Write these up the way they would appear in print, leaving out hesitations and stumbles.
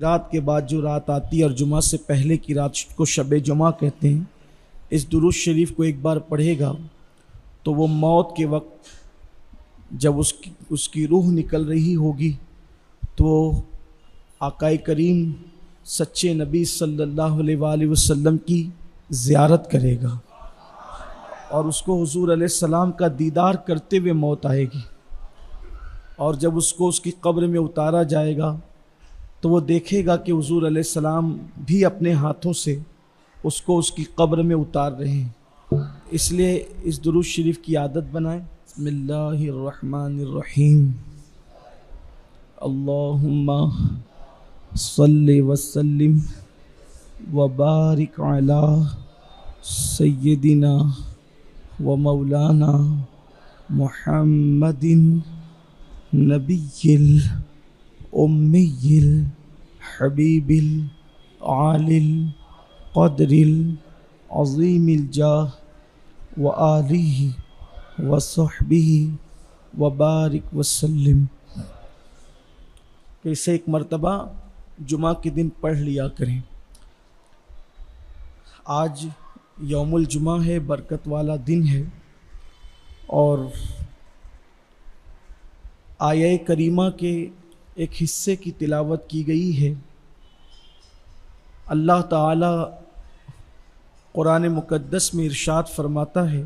رات کے بعد جو رات آتی ہے اور جمعہ سے پہلے کی رات کو شب جمعہ کہتے ہیں، اس درود شریف کو ایک بار پڑھے گا تو وہ موت کے وقت جب اس کی روح نکل رہی ہوگی تو آقائے کریم سچے نبی صلی اللہ علیہ وآلہ وسلم کی زیارت کرے گا اور اس کو حضور علیہ السلام کا دیدار کرتے ہوئے موت آئے گی، اور جب اس کو اس کی قبر میں اتارا جائے گا تو وہ دیکھے گا کہ حضور علیہ السلام بھی اپنے ہاتھوں سے اس کو اس کی قبر میں اتار رہے ہیں۔ اس لیے اس درود شریف کی عادت بنائیں۔ بسم اللہ الرحمن الرحیم، اللہم صلی وسلم وبارک علی سیدنا و مولانا محمد نبی امی الحبیب العالی القدر العظیم الجاہ و آلہ و صحبہ وبارک وسلم، کہ اسے ایک مرتبہ جمعہ کے دن پڑھ لیا کریں۔ آج یوم الجمعہ ہے، برکت والا دن ہے، اور آیہ کریمہ کے ایک حصے کی تلاوت کی گئی ہے۔ اللہ تعالی قرآن مقدس میں ارشاد فرماتا ہے،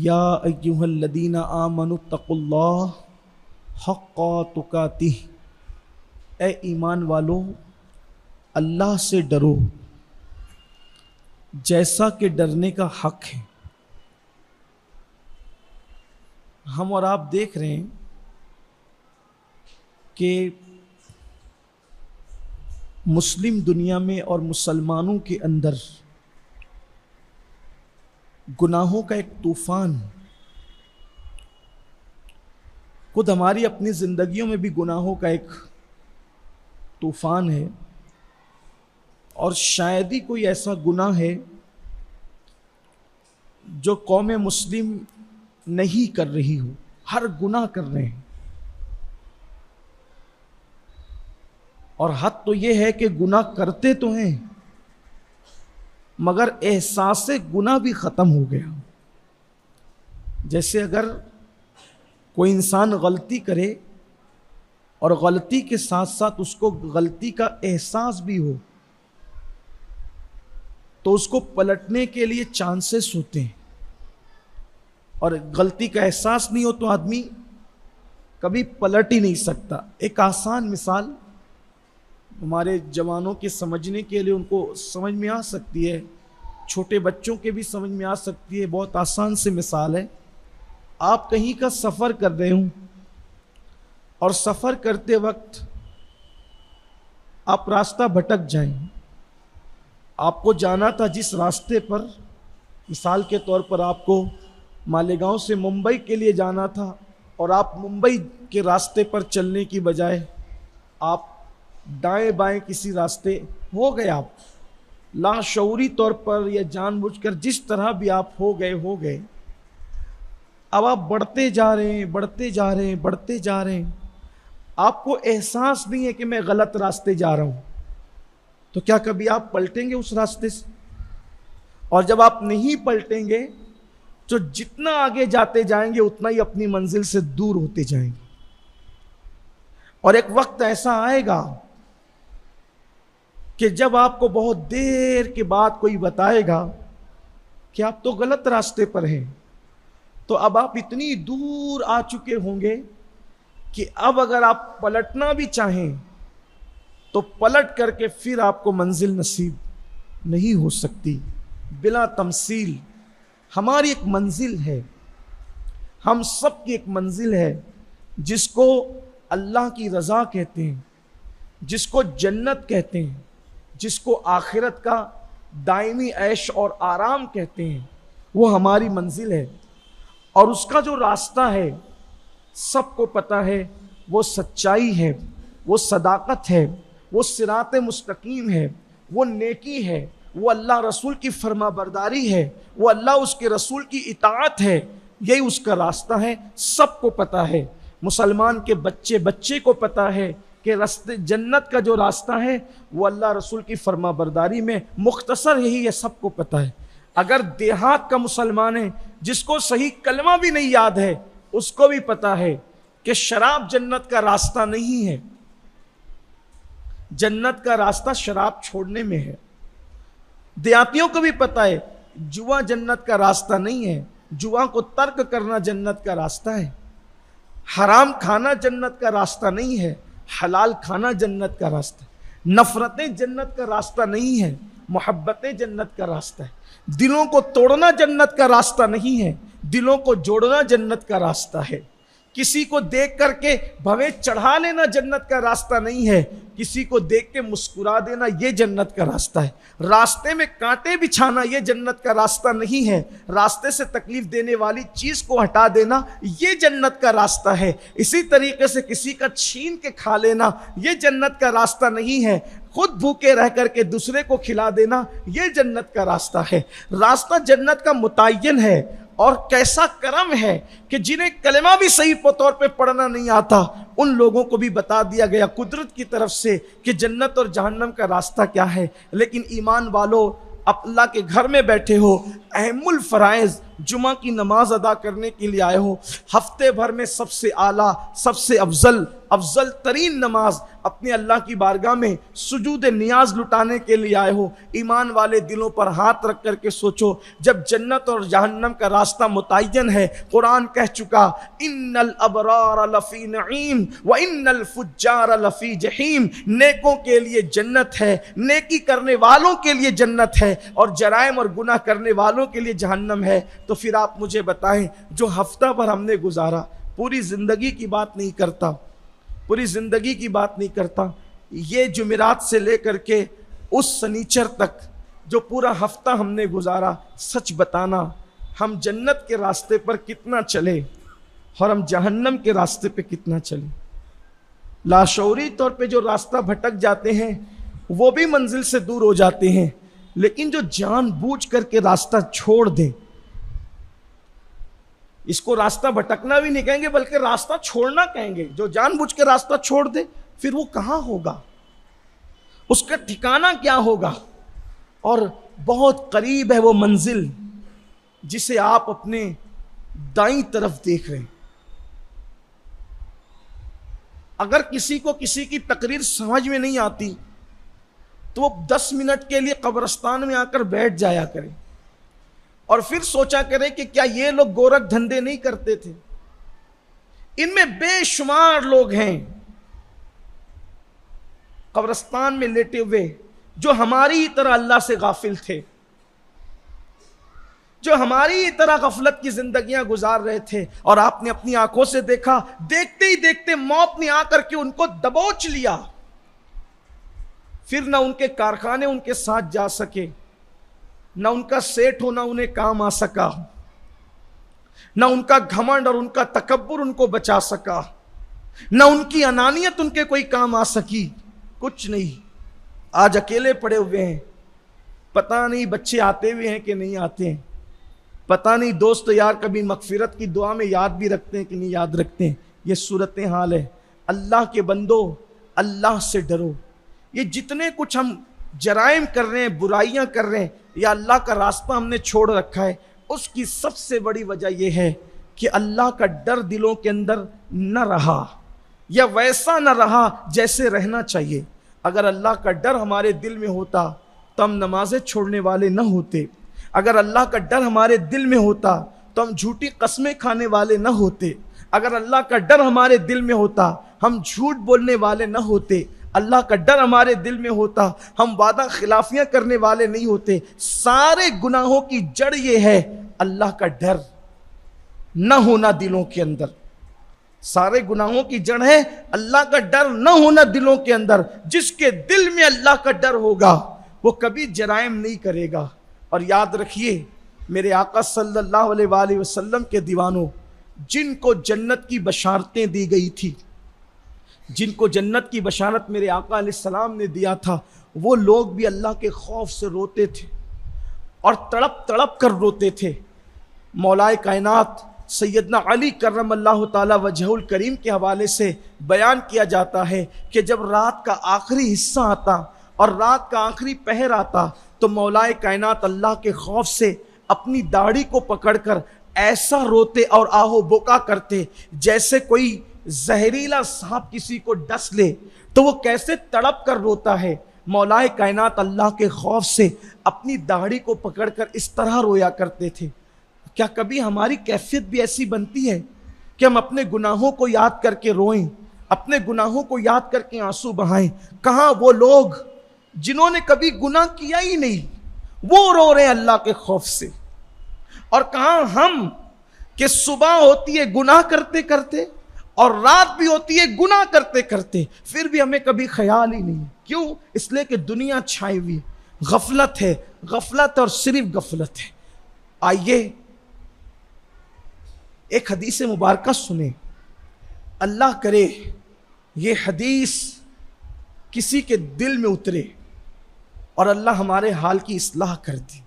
یا ایھا الذین آمنوا اتقوا اللہ حق تقاتہ، اے ایمان والو اللہ سے ڈرو جیسا کہ ڈرنے کا حق ہے۔ ہم اور آپ دیکھ رہے ہیں کہ مسلم دنیا میں اور مسلمانوں کے اندر گناہوں کا ایک طوفان، خود ہماری اپنی زندگیوں میں بھی گناہوں کا ایک طوفان ہے، اور شاید ہی کوئی ایسا گناہ ہے جو قوم مسلم نہیں کر رہی ہو، ہر گناہ کر رہے ہیں۔ اور حد تو یہ ہے کہ گناہ کرتے تو ہیں مگر احساس گناہ بھی ختم ہو گیا۔ جیسے اگر کوئی انسان غلطی کرے اور غلطی کے ساتھ ساتھ اس کو غلطی کا احساس بھی ہو تو اس کو پلٹنے کے لیے چانسز ہوتے ہیں، اور غلطی کا احساس نہیں ہو تو آدمی کبھی پلٹ ہی نہیں سکتا۔ ایک آسان مثال ہمارے جوانوں کے سمجھنے کے لیے، ان کو سمجھ میں آ سکتی ہے، چھوٹے بچوں کے بھی سمجھ میں آ سکتی ہے، بہت آسان سی مثال ہے۔ آپ کہیں کا سفر کر رہے ہوں اور سفر کرتے وقت آپ راستہ بھٹک جائیں، آپ کو جانا تھا جس راستے پر، مثال کے طور پر آپ کو مالیگاؤں سے ممبئی کے لیے جانا تھا، اور آپ ممبئی کے راستے پر چلنے کی بجائے آپ دائیں بائیں کسی راستے ہو گئے، آپ لاشعوری طور پر یا جان بوجھ کر جس طرح بھی آپ ہو گئے، اب آپ بڑھتے جا رہے ہیں، آپ کو احساس نہیں ہے کہ میں غلط راستے جا رہا ہوں، تو کیا کبھی آپ پلٹیں گے اس راستے سے؟ اور جب آپ نہیں پلٹیں گے تو جتنا آگے جاتے جائیں گے اتنا ہی اپنی منزل سے دور ہوتے جائیں گے، اور ایک وقت ایسا آئے گا کہ جب آپ کو بہت دیر کے بعد کوئی بتائے گا کہ آپ تو غلط راستے پر ہیں، تو اب آپ اتنی دور آ چکے ہوں گے کہ اب اگر آپ پلٹنا بھی چاہیں تو پلٹ کر کے پھر آپ کو منزل نصیب نہیں ہو سکتی۔ بلا تمثیل ہماری ایک منزل ہے، ہم سب کی ایک منزل ہے جس کو اللہ کی رضا کہتے ہیں، جس کو جنت کہتے ہیں، جس کو آخرت کا دائمی عیش اور آرام کہتے ہیں، وہ ہماری منزل ہے۔ اور اس کا جو راستہ ہے سب کو پتہ ہے، وہ سچائی ہے، وہ صداقت ہے، وہ صراط مستقیم ہے، وہ نیکی ہے، وہ اللہ رسول کی فرما برداری ہے، وہ اللہ اس کے رسول کی اطاعت ہے، یہی اس کا راستہ ہے، سب کو پتہ ہے۔ مسلمان کے بچے کو پتہ ہے کہ راستے جنت کا جو راستہ ہے وہ اللہ رسول کی فرما برداری میں، مختصر یہی ہے، سب کو پتہ ہے۔ اگر دیہات کا مسلمان ہے جس کو صحیح کلمہ بھی نہیں یاد ہے، اس کو بھی پتہ ہے کہ شراب جنت کا راستہ نہیں ہے، جنت کا راستہ شراب چھوڑنے میں ہے۔ دیہاتیوں کو بھی پتہ ہے جوا جنت کا راستہ نہیں ہے، جوا کو ترک کرنا جنت کا راستہ ہے۔ حرام کھانا جنت کا راستہ نہیں ہے، حلال کھانا جنت کا راستہ ہے۔ نفرتیں جنت کا راستہ نہیں ہے، محبتیں جنت کا راستہ ہے۔ دلوں کو توڑنا جنت کا راستہ نہیں ہے، دلوں کو جوڑنا جنت کا راستہ ہے۔ کسی کو دیکھ کر کے بھویں چڑھا لینا جنت کا راستہ نہیں ہے، کسی کو دیکھ کے مسکرا دینا یہ جنت کا راستہ ہے۔ راستے میں کانٹے بچھانا یہ جنت کا راستہ نہیں ہے، راستے سے تکلیف دینے والی چیز کو ہٹا دینا یہ جنت کا راستہ ہے۔ اسی طریقے سے کسی کا چھین کے کھا لینا یہ جنت کا راستہ نہیں ہے، خود بھوکے رہ کر کے دوسرے کو کھلا دینا یہ جنت کا راستہ ہے۔ راستہ جنت کا متعین ہے، اور کیسا کرم ہے کہ جنہیں کلمہ بھی صحیح طور پہ پڑھنا نہیں آتا ان لوگوں کو بھی بتا دیا گیا قدرت کی طرف سے کہ جنت اور جہنم کا راستہ کیا ہے۔ لیکن ایمان والو، اللہ کے گھر میں بیٹھے ہو، اہم الفرائض جمعہ کی نماز ادا کرنے کے لیے آئے ہو، ہفتے بھر میں سب سے اعلیٰ، سب سے افضل ترین نماز اپنے اللہ کی بارگاہ میں سجود نیاز لٹانے کے لیے آئے ہو، ایمان والے دلوں پر ہاتھ رکھ کر کے سوچو، جب جنت اور جہنم کا راستہ متعین ہے، قرآن کہہ چکا ان الابرار لفی نعیم وان الفجار لفی جحیم، نیکوں کے لیے جنت ہے، نیکی کرنے والوں کے لیے جنت ہے، اور جرائم اور گناہ کرنے والوں کے لیے جہنم ہے۔ تو پھر آپ مجھے بتائیں، جو ہفتہ بھر ہم نے گزارا، پوری زندگی کی بات نہیں کرتا، پوری زندگی کی بات نہیں کرتا، یہ جمعرات سے لے کر کے اس سنیچر تک جو پورا ہفتہ ہم نے گزارا، سچ بتانا ہم جنت کے راستے پر کتنا چلے اور ہم جہنم کے راستے پہ کتنا چلے۔ لاشعوری طور پہ جو راستہ بھٹک جاتے ہیں وہ بھی منزل سے دور ہو جاتے ہیں، لیکن جو جان بوجھ کر کے راستہ چھوڑ دیں، اس کو راستہ بھٹکنا بھی نہیں کہیں گے بلکہ راستہ چھوڑنا کہیں گے۔ جو جان بوجھ کے راستہ چھوڑ دے پھر وہ کہاں ہوگا، اس کا ٹھکانہ کیا ہوگا؟ اور بہت قریب ہے وہ منزل جسے آپ اپنے دائیں طرف دیکھ رہے ہیں۔ اگر کسی کو کسی کی تقریر سمجھ میں نہیں آتی تو وہ 10 منٹ کے لیے قبرستان میں آ کر بیٹھ جایا کرے اور پھر سوچا کرے کہ کیا یہ لوگ گورکھ دھندے نہیں کرتے تھے؟ ان میں بے شمار لوگ ہیں قبرستان میں لیٹے ہوئے جو ہماری ہی طرح اللہ سے غافل تھے، جو ہماری ہی طرح غفلت کی زندگیاں گزار رہے تھے، اور آپ نے اپنی آنکھوں سے دیکھا، دیکھتے ہی دیکھتے موت نے آ کر کے ان کو دبوچ لیا، پھر نہ ان کے کارخانے ان کے ساتھ جا سکے، نہ ان کا سیٹ ہونا انہیں کام آ سکا، نہ ان کا گھمنڈ اور ان کا تکبر ان کو بچا سکا، نہ ان کی انانیت ان کے کوئی کام آ سکی، کچھ نہیں۔ آج اکیلے پڑے ہوئے ہیں، پتہ نہیں بچے آتے ہوئے ہیں کہ نہیں آتے ہیں، پتہ نہیں دوست یار کبھی مغفرت کی دعا میں یاد بھی رکھتے ہیں کہ نہیں یاد رکھتے ہیں۔ یہ صورتحال ہے۔ اللہ کے بندو، اللہ سے ڈرو۔ یہ جتنے کچھ ہم جرائم کر رہے ہیں، برائیاں کر رہے ہیں، یا اللہ کا راستہ ہم نے چھوڑ رکھا ہے، اس کی سب سے بڑی وجہ یہ ہے کہ اللہ کا ڈر دلوں کے اندر نہ رہا، یا ویسا نہ رہا جیسے رہنا چاہیے۔ اگر اللہ کا ڈر ہمارے دل میں ہوتا تو ہم نمازیں چھوڑنے والے نہ ہوتے، اگر اللہ کا ڈر ہمارے دل میں ہوتا تو ہم جھوٹی قسمیں کھانے والے نہ ہوتے، اگر اللہ کا ڈر ہمارے دل میں ہوتا ہم جھوٹ بولنے والے نہ ہوتے، اللہ کا ڈر ہمارے دل میں ہوتا ہم وعدہ خلافیاں کرنے والے نہیں ہوتے۔ سارے گناہوں کی جڑ یہ ہے اللہ کا ڈر نہ ہونا دلوں کے اندر، سارے گناہوں کی جڑ ہے اللہ کا ڈر نہ ہونا دلوں کے اندر۔ جس کے دل میں اللہ کا ڈر ہوگا وہ کبھی جرائم نہیں کرے گا۔ اور یاد رکھیے میرے آقا صلی اللہ علیہ وآلہ وسلم کے دیوانوں، جن کو جنت کی بشارتیں دی گئی تھی، جن کو جنت کی بشارت میرے آقا علیہ السلام نے دیا تھا، وہ لوگ بھی اللہ کے خوف سے روتے تھے اور تڑپ تڑپ کر روتے تھے۔ مولا کائنات سیدنا علی کرم اللہ تعالی وجہ الکریم کے حوالے سے بیان کیا جاتا ہے کہ جب رات کا آخری حصہ آتا اور رات کا آخری پہر آتا تو مولائے کائنات اللہ کے خوف سے اپنی داڑھی کو پکڑ کر ایسا روتے اور آہو بکا کرتے جیسے کوئی زہریلا سانپ کسی کو ڈس لے تو وہ کیسے تڑپ کر روتا ہے. مولائے کائنات اللہ کے خوف سے اپنی داڑھی کو پکڑ کر اس طرح رویا کرتے تھے. کیا کبھی ہماری کیفیت بھی ایسی بنتی ہے کہ ہم اپنے گناہوں کو یاد کر کے روئیں, اپنے گناہوں کو یاد کر کے آنسو بہائیں؟ کہاں وہ لوگ جنہوں نے کبھی گناہ کیا ہی نہیں, وہ رو رہے ہیں اللہ کے خوف سے, اور کہاں ہم کہ صبح ہوتی ہے گناہ کرتے کرتے اور رات بھی ہوتی ہے گناہ کرتے کرتے, پھر بھی ہمیں کبھی خیال ہی نہیں. کیوں؟ اس لیے کہ دنیا چھائی ہوئی, غفلت ہے, غفلت اور صرف غفلت ہے. آئیے ایک حدیث مبارکہ سنیں. اللہ کرے یہ حدیث کسی کے دل میں اترے اور اللہ ہمارے حال کی اصلاح کر دی.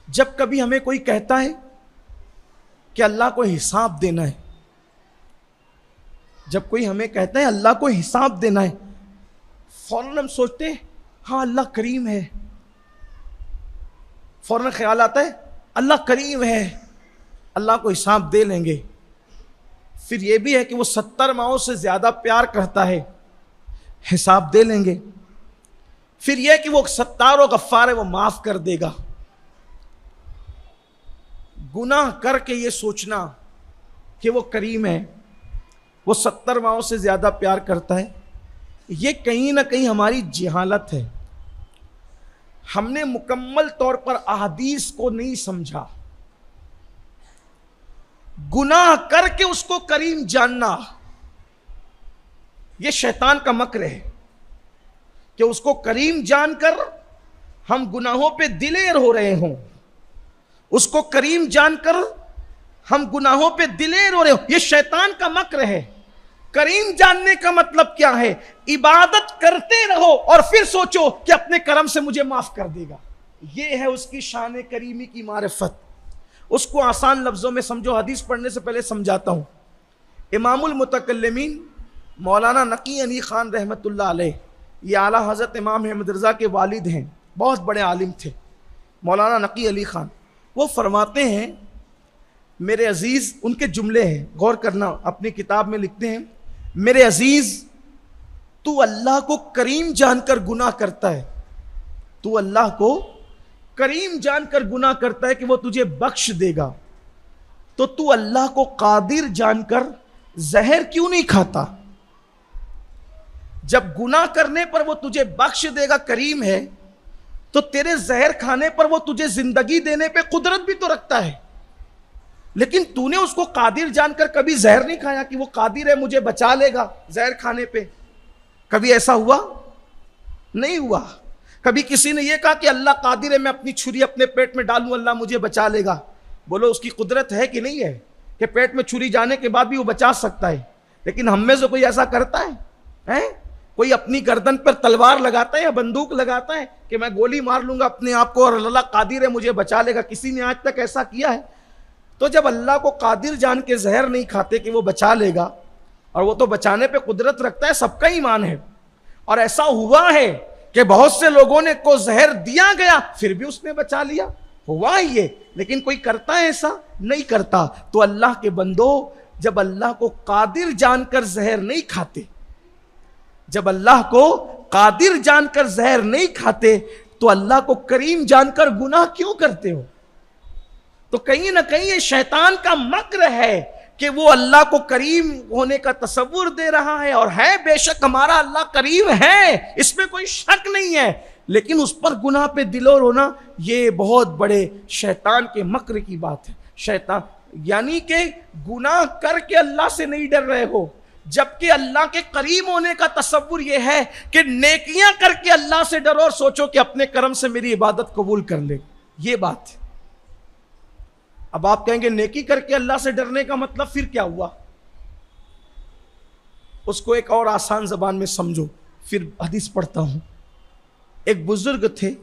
جب کبھی ہمیں کوئی کہتا ہے کہ اللہ کو حساب دینا ہے, جب کوئی ہمیں کہتا ہے اللہ کو حساب دینا ہے, فوراً ہم سوچتے ہیں ہاں اللہ کریم ہے, فوراً خیال آتا ہے اللہ کریم ہے, اللہ کو حساب دے لیں گے. پھر یہ بھی ہے کہ وہ 70 ماؤں سے زیادہ پیار کرتا ہے, حساب دے لیں گے. پھر یہ کہ وہ ستار و غفار ہے, وہ معاف کر دے گا. گناہ کر کے یہ سوچنا کہ وہ کریم ہے, وہ 70 ماؤں سے زیادہ پیار کرتا ہے, یہ کہیں نہ کہیں ہماری جہالت ہے. ہم نے مکمل طور پر احادیث کو نہیں سمجھا. گناہ کر کے اس کو کریم جاننا یہ شیطان کا مکر ہے کہ اس کو کریم جان کر ہم گناہوں پہ دلیر ہو رہے ہوں, اس کو کریم جان کر ہم گناہوں پہ دلیر ہو رہے ہوں. یہ شیطان کا مکر ہے. کریم جاننے کا مطلب کیا ہے؟ عبادت کرتے رہو اور پھر سوچو کہ اپنے کرم سے مجھے معاف کر دے گا. یہ ہے اس کی شان کریمی کی معرفت. اس کو آسان لفظوں میں سمجھو, حدیث پڑھنے سے پہلے سمجھاتا ہوں. امام المتکلمین مولانا نقی علی خان رحمۃ اللہ علیہ, یہ اعلیٰ حضرت امام احمد رضا کے والد ہیں, بہت بڑے عالم تھے مولانا نقی علی خان. وہ فرماتے ہیں, میرے عزیز, ان کے جملے ہیں, غور کرنا, اپنی کتاب میں لکھتے ہیں, میرے عزیز تو اللہ کو کریم جان کر گناہ کرتا ہے, تو اللہ کو کریم جان کر گناہ کرتا ہے کہ وہ تجھے بخش دے گا, تو اللہ کو قادر جان کر زہر کیوں نہیں کھاتا؟ جب گناہ کرنے پر وہ تجھے بخش دے گا, کریم ہے, تو تیرے زہر کھانے پر وہ تجھے زندگی دینے پہ قدرت بھی تو رکھتا ہے. لیکن تو نے اس کو قادر جان کر کبھی زہر نہیں کھایا کہ وہ قادر ہے مجھے بچا لے گا زہر کھانے پہ. کبھی ایسا ہوا؟ نہیں ہوا. کبھی کسی نے یہ کہا کہ اللہ قادر ہے, میں اپنی چھری اپنے پیٹ میں ڈالوں, اللہ مجھے بچا لے گا. بولو اس کی قدرت ہے کہ نہیں ہے کہ پیٹ میں چھری جانے کے بعد بھی وہ بچا سکتا ہے؟ لیکن ہم میں سے کوئی ایسا کرتا ہے؟ کوئی اپنی گردن پر تلوار لگاتا ہے یا بندوق لگاتا ہے کہ میں گولی مار لوں گا اپنے آپ کو اور اللہ قادر ہے مجھے بچا لے گا؟ کسی نے آج تک ایسا کیا ہے؟ تو جب اللہ کو قادر جان کے زہر نہیں کھاتے کہ وہ بچا لے گا, اور وہ تو بچانے پہ قدرت رکھتا ہے, سب کا ایمان ہے. اور ایسا ہوا ہے کہ بہت سے لوگوں نے کو زہر دیا گیا پھر بھی اس نے بچا لیا, ہوا ہی ہے. لیکن کوئی کرتا ہے ایسا؟ نہیں کرتا. تو اللہ کے بندو, جب اللہ کو قادر جان کر زہر نہیں کھاتے, جب اللہ کو قادر جان کر زہر نہیں کھاتے, تو اللہ کو کریم جان کر گناہ کیوں کرتے ہو؟ تو کہیں نہ کہیں یہ شیطان کا مکر ہے کہ وہ اللہ کو کریم ہونے کا تصور دے رہا ہے, اور ہے بے شک ہمارا اللہ کریم ہے, اس میں کوئی شک نہیں ہے, لیکن اس پر گناہ پہ دلور ہونا یہ بہت بڑے شیطان کے مکر کی بات ہے. شیطان یعنی کہ گناہ کر کے اللہ سے نہیں ڈر رہے ہو, جبکہ اللہ کے قریب ہونے کا تصور یہ ہے کہ نیکیاں کر کے اللہ سے ڈرو اور سوچو کہ اپنے کرم سے میری عبادت قبول کر لے. یہ بات ہے. اب آپ کہیں گے نیکی کر کے اللہ سے ڈرنے کا مطلب پھر کیا ہوا؟ اس کو ایک اور آسان زبان میں سمجھو, پھر حدیث پڑھتا ہوں. ایک بزرگ تھے,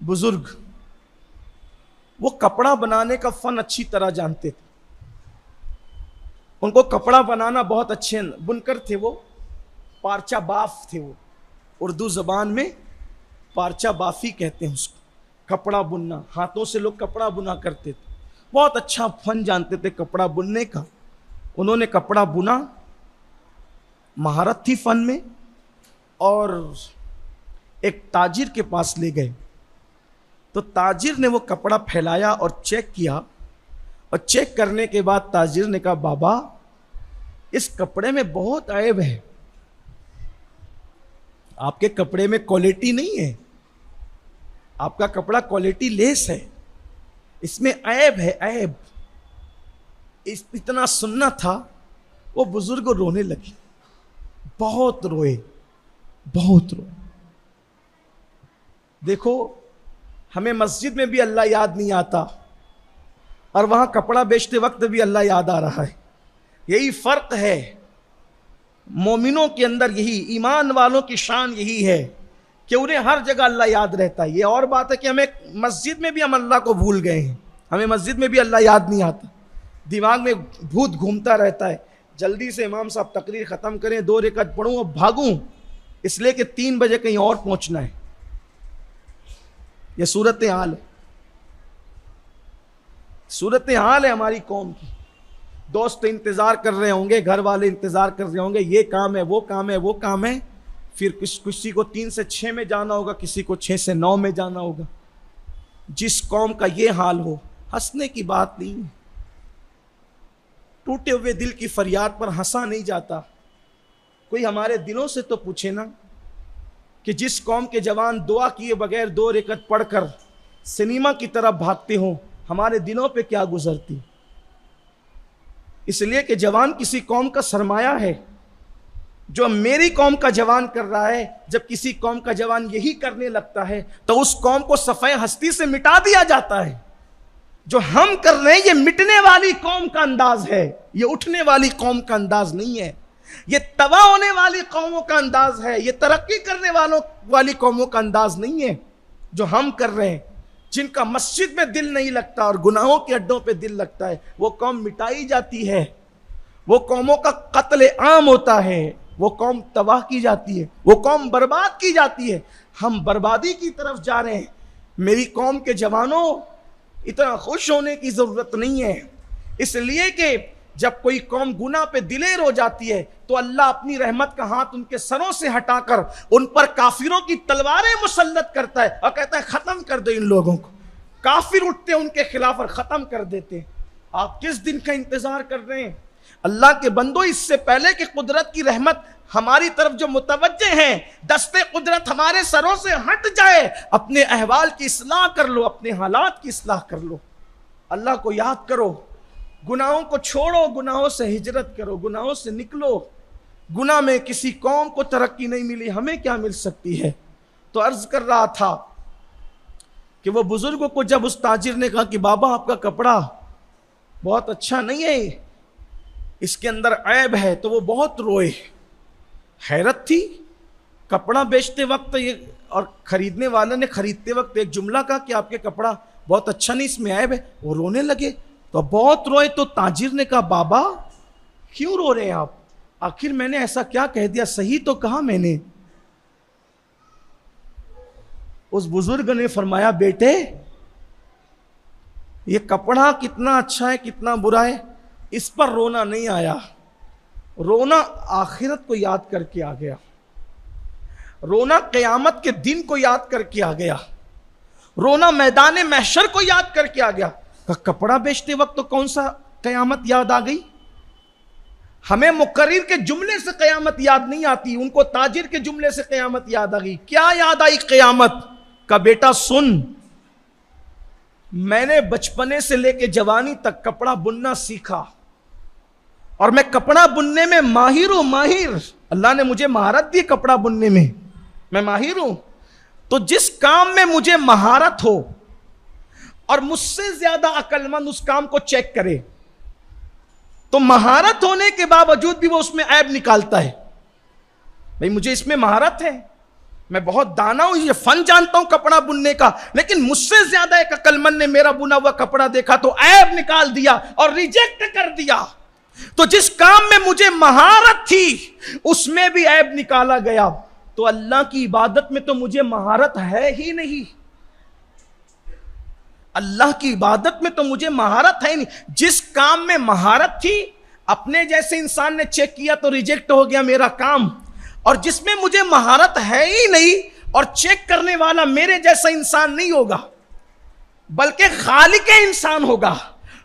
بزرگ وہ کپڑا بنانے کا فن اچھی طرح جانتے تھے. ان کو کپڑا بنانا بہت اچھے بنکر تھے. وہ پارچہ باف تھے. وہ اردو زبان میں پارچہ بافی کہتے ہیں اس کو. کپڑا بننا, ہاتھوں سے لوگ کپڑا بنا کرتے تھے. بہت اچھا فن جانتے تھے کپڑا بننے کا. انہوں نے کپڑا بنا, مہارت تھی فن میں, اور ایک تاجر کے پاس لے گئے. تو تاجر نے وہ کپڑا پھیلایا اور چیک کیا, اور چیک کرنے کے بعد تاجر نے کہا بابا اس کپڑے میں بہت عیب ہے, آپ کے کپڑے میں کوالٹی نہیں ہے, آپ کا کپڑا کوالٹی لیس ہے, اس میں عیب ہے عیب. اتنا سننا تھا, وہ بزرگ رونے لگے, بہت روئے بہت روئے. دیکھو ہمیں مسجد میں بھی اللہ یاد نہیں آتا, اور وہاں کپڑا بیچتے وقت بھی اللہ یاد آ رہا ہے. یہی فرق ہے مومنوں کے اندر, یہی ایمان والوں کی شان یہی ہے کہ انہیں ہر جگہ اللہ یاد رہتا ہے. یہ اور بات ہے کہ ہمیں مسجد میں بھی ہم اللہ کو بھول گئے ہیں, ہمیں مسجد میں بھی اللہ یاد نہیں آتا, دماغ میں بھوت گھومتا رہتا ہے. جلدی سے امام صاحب تقریر ختم کریں, 2 رکعت پڑھوں اور بھاگوں, اس لیے کہ 3 بجے کہیں اور پہنچنا ہے. یہ صورتحال ہے, صورتحال ہے ہماری قوم کی. دوست انتظار کر رہے ہوں گے, گھر والے انتظار کر رہے ہوں گے, یہ کام ہے وہ کام ہے وہ کام ہے. پھر کسی کو 3 سے 6 میں جانا ہوگا, کسی کو 6 سے 9 میں جانا ہوگا. جس قوم کا یہ حال ہو, ہنسنے کی بات نہیں ہے. ٹوٹے ہوئے دل کی فریاد پر ہنسا نہیں جاتا. کوئی ہمارے دلوں سے تو پوچھے نا کہ جس قوم کے جوان دعا کیے بغیر 2 رکعت پڑھ کر سنیما کی طرف بھاگتے ہوں, ہمارے دلوں پہ کیا گزرتی. اس لیے کہ جوان کسی قوم کا سرمایہ ہے. جو میری قوم کا جوان کر رہا ہے, جب کسی قوم کا جوان یہی کرنے لگتا ہے تو اس قوم کو صفحہ ہستی سے مٹا دیا جاتا ہے. جو ہم کر رہے ہیں یہ مٹنے والی قوم کا انداز ہے, یہ اٹھنے والی قوم کا انداز نہیں ہے, یہ تباہ ہونے والی قوموں کا انداز ہے, یہ ترقی کرنے والی قوموں کا انداز نہیں ہے. جو ہم کر رہے ہیں, جن کا مسجد میں دل نہیں لگتا اور گناہوں کے اڈوں پہ دل لگتا ہے, وہ قوم مٹائی جاتی ہے, وہ قوموں کا قتل عام ہوتا ہے, وہ قوم تباہ کی جاتی ہے, وہ قوم برباد کی جاتی ہے. ہم بربادی کی طرف جا رہے ہیں. میری قوم کے جوانوں اتنا خوش ہونے کی ضرورت نہیں ہے, اس لیے کہ جب کوئی قوم گناہ پہ دلیر ہو جاتی ہے تو اللہ اپنی رحمت کا ہاتھ ان کے سروں سے ہٹا کر ان پر کافروں کی تلواریں مسلط کرتا ہے اور کہتا ہے ختم کر دو ان لوگوں کو. کافر اٹھتے ان کے خلاف اور ختم کر دیتے. آپ کس دن کا انتظار کر رہے ہیں؟ اللہ کے بندو, اس سے پہلے کہ قدرت کی رحمت ہماری طرف جو متوجہ ہیں, دستے قدرت ہمارے سروں سے ہٹ جائے, اپنے احوال کی اصلاح کر لو, اپنے حالات کی اصلاح کر لو, اللہ کو یاد کرو, گناہوں کو چھوڑو, گناہوں سے ہجرت کرو, گناہوں سے نکلو. گناہ میں کسی قوم کو ترقی نہیں ملی, ہمیں کیا مل سکتی ہے؟ تو عرض کر رہا تھا کہ وہ بزرگوں کو جب اس تاجر نے کہا کہ بابا آپ کا کپڑا بہت اچھا نہیں ہے, اس کے اندر عیب ہے, تو وہ بہت روئے. حیرت تھی, کپڑا بیچتے وقت یہ اور خریدنے والے نے خریدتے وقت ایک جملہ کہا کہ آپ کے کپڑا بہت اچھا نہیں, اس میں عیب ہے. وہ رونے لگے, تو بہت روئے. تو تاجر نے کہا بابا کیوں رو رہے ہیں آپ؟ آخر میں نے ایسا کیا کہہ دیا؟ صحیح تو کہا میں نے. اس بزرگ نے فرمایا بیٹے یہ کپڑا کتنا اچھا ہے کتنا برا ہے, اس پر رونا نہیں آیا. رونا آخرت کو یاد کر کے آ گیا, رونا قیامت کے دن کو یاد کر کے آ گیا, رونا میدان محشر کو یاد کر کے آ گیا. کپڑا بیچتے وقت تو کون سا قیامت یاد آ گئی؟ ہمیں مقرر کے جملے سے قیامت یاد نہیں آتی, ان کو تاجر کے جملے سے قیامت یاد آ گئی. کیا یاد آئی قیامت کا؟ بیٹا سن, میں نے بچپنے سے لے کے جوانی تک کپڑا بننا سیکھا, اور میں کپڑا بننے میں ماہر ہوں, ماہر. اللہ نے مجھے مہارت دی کپڑا بننے میں, میں ماہر ہوں. تو جس کام میں مجھے مہارت ہو اور مجھ سے زیادہ عقل مند اس کام کو چیک کرے, تو مہارت ہونے کے باوجود بھی وہ اس میں عیب نکالتا ہے. بھئی مجھے اس میں مہارت ہے, میں بہت دانا ہوں، یہ فن جانتا ہوں کپڑا بننے کا، لیکن مجھ سے زیادہ ایک عقل مند نے میرا بنا ہوا کپڑا دیکھا تو عیب نکال دیا اور ریجیکٹ کر دیا۔ تو جس کام میں مجھے مہارت تھی اس میں بھی عیب نکالا گیا، تو اللہ کی عبادت میں تو مجھے مہارت ہے ہی نہیں، اللہ کی عبادت میں تو مجھے مہارت ہے ہی نہیں۔ جس کام میں مہارت تھی اپنے جیسے انسان نے چیک کیا تو ریجیکٹ ہو گیا میرا کام، اور جس میں مجھے مہارت ہے ہی نہیں اور چیک کرنے والا میرے جیسا انسان نہیں ہوگا بلکہ خالق انسان ہوگا،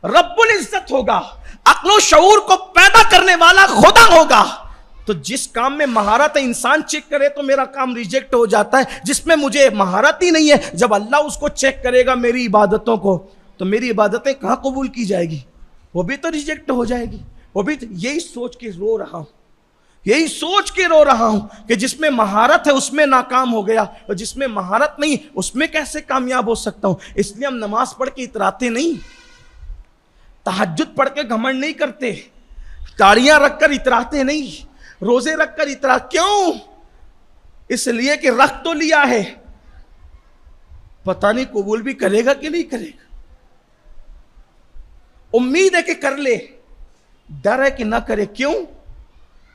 رب العزت ہوگا، عقل و شعور کو پیدا کرنے والا خدا ہوگا، تو جس کام میں مہارت ہے انسان چیک کرے تو میرا کام ریجیکٹ ہو جاتا ہے۔ جس میں مجھے مہارت ہی نہیں ہے، جب اللہ اس کو چیک کرے گا میری عبادتوں کو تو میری عبادتیں کہاں قبول کی جائے گی، وہ بھی تو ریجیکٹ ہو جائے گی۔ وہ بھی یہی سوچ کے رو رہا ہوں، یہی سوچ کے رو رہا ہوں کہ جس میں مہارت ہے اس میں ناکام ہو گیا، اور جس میں مہارت نہیں اس میں کیسے کامیاب ہو سکتا ہوں۔ اس لیے ہم نماز پڑھ کے اتراتے نہیں، تہجد پڑھ کے گھمنڈ نہیں کرتے، تاڑیاں رکھ کر اتراتے نہیں، روزے رکھ کر اترا کیوں؟ اس لیے کہ رکھ تو لیا ہے، پتہ نہیں قبول بھی کرے گا کہ نہیں کرے گا، امید ہے کہ کر لے، ڈر ہے کہ نہ کرے۔ کیوں؟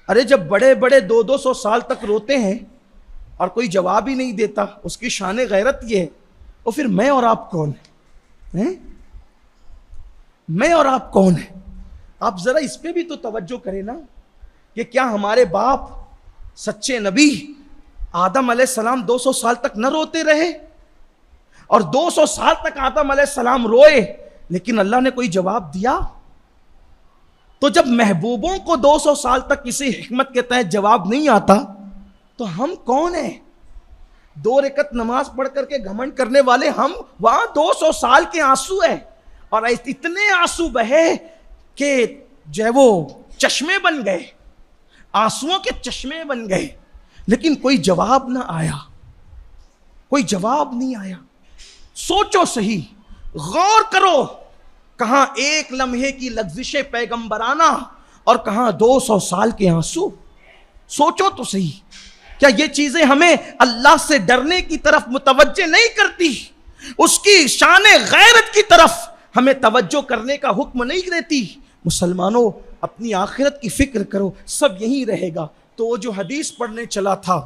ارے جب بڑے بڑے 200 سال تک روتے ہیں اور کوئی جواب ہی نہیں دیتا، اس کی شان غیرت یہ ہے، اور پھر میں اور آپ کون ہیں؟ میں اور آپ کون ہیں؟ آپ ذرا اس پہ بھی تو توجہ کریں نا کہ کیا ہمارے باپ سچے نبی آدم علیہ السلام 200 سال تک نہ روتے رہے؟ اور 200 سال تک آدم علیہ السلام روئے لیکن اللہ نے کوئی جواب دیا؟ تو جب محبوبوں کو 200 سال تک کسی حکمت کے تحت جواب نہیں آتا تو ہم کون ہیں؟ 2 رکعت نماز پڑھ کر کے گھمنڈ کرنے والے ہم، وہاں 200 سال کے آنسو ہیں، اور اتنے آنسو بہے کہ جو ہے وہ چشمے بن گئے، آنسوؤں کے چشمے بن گئے، لیکن کوئی جواب نہ آیا، کوئی جواب نہیں آیا۔ سوچو صحیح، غور کرو، کہاں ایک لمحے کی لغزش پیغمبرانہ اور کہاں 200 سال کے آنسو۔ سوچو تو صحیح، کیا یہ چیزیں ہمیں اللہ سے ڈرنے کی طرف متوجہ نہیں کرتی؟ اس کی شان غیرت کی طرف ہمیں توجہ کرنے کا حکم نہیں دیتی؟ مسلمانوں اپنی آخرت کی فکر کرو، سب یہی رہے گا۔ تو وہ جو حدیث پڑھنے چلا تھا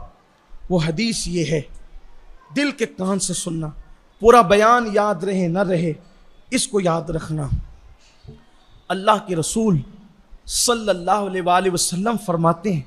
وہ حدیث یہ ہے، دل کے کان سے سننا، پورا بیان یاد رہے نہ رہے اس کو یاد رکھنا۔ اللہ کے رسول صلی اللہ علیہ وآلہ وسلم فرماتے ہیں